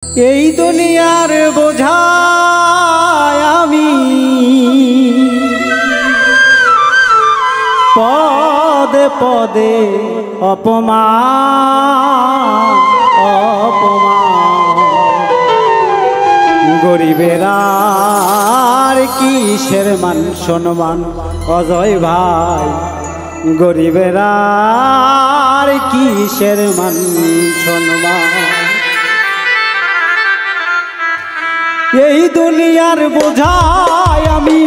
এই দুনিয়ার বোঝায় আমি পদে পদে অপমান গরিবের আর কিসের মান সম্মান অজয় ভাই, গরিবের আর কিসের মান সম্মান। এই দুনিয়ার বোঝায় আমি,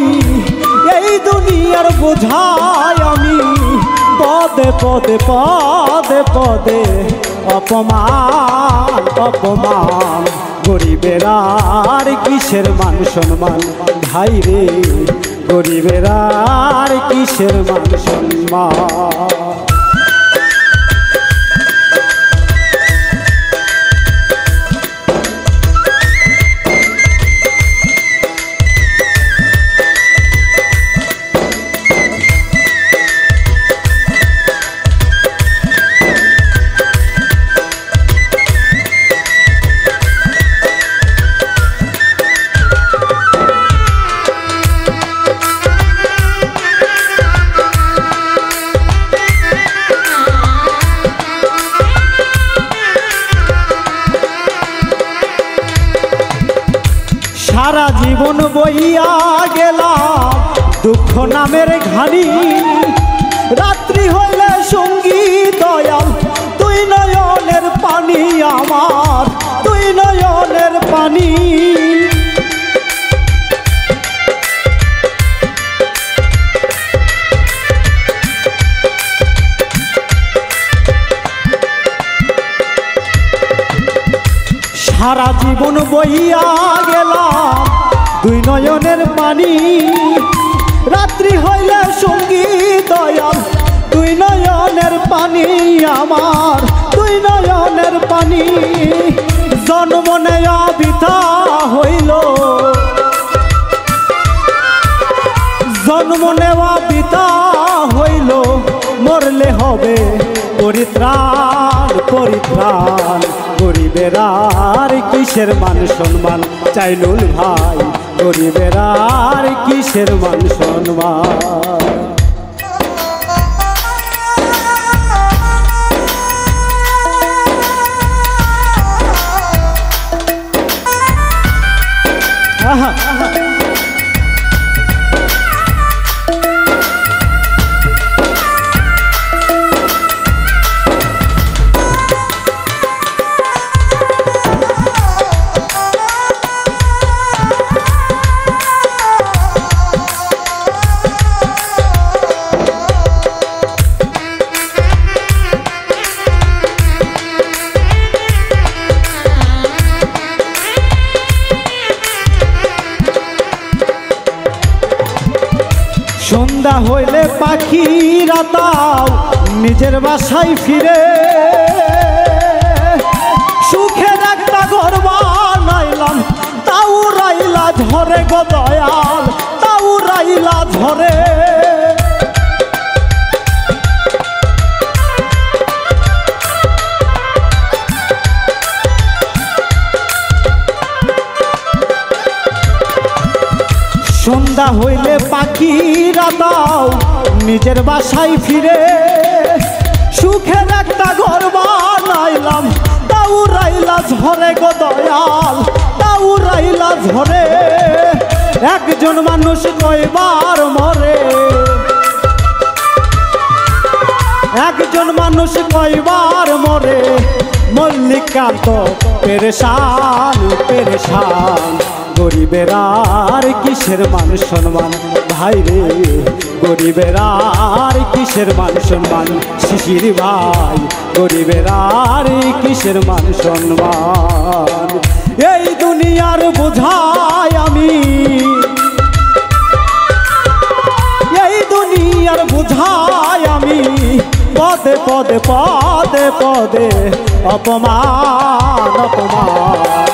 এই দুনিয়ার বোঝায় আমি পদে পদে পদে পদে অপমান অপমান গরিবের আর কিসের মান সম্মান ভাই রে, গরিবের আর কিসের মান সম্মান। সারা জীবন বইয়া গেলাম দুঃখ নামের ঘানি, রাত্রি হইলে সঙ্গী দয়াল তুই নয়নের পানি আমার, তুই নয়নের পানি। সারা জীবন বইয়া গেলাম দুই নয়নের পানি, রাত্রি হইলে সঙ্গী দয়াল তুই নয়নের পানি আমার, তুই নয়নের পানি। জন্ম নেয়া বৃথা হইল, জন্ম নেওয়া বৃথা হইল, মরলে হবে পরিত্রাণ পরিত্রাণ গরিবের আর কিসের মান সম্মান চাইলুল ভাই, গরিবের আর কিসের মান সম্মান। সন্ধ্যা হইলে পাখিরা তাও নিজের বাসায় ফিরে, সুখের একটা ঘর বানাইলাম তাও রাইলা ঝরে গো দয়াল, তাও রাইলা ঝরে। সন্ধ্যা হইলে পাখিরা দাও নিজের বাসায় ফিরে, সুখের একটা ঘর বানাইলাম তাও রাইলা ঝরে গো দয়াল, তাও রাইলা ঝরে। একজন মানুষ কয়বার মরে, একজন মানুষ কয়বার মরে, মল্লিকান্ত পেরেশান পেরেশান গরিবের আর কিসের মান সম্মান ভাই রে, গরিবের আর কিসের মান সম্মান শিশির ভাই, গরিবের আর কিসের মান সম্মান। এই দুনিয়ার বোঝায় আমি, এই দুনিয়ার বোঝায় আমি পদে পদে পদে পদে অপমান অপমান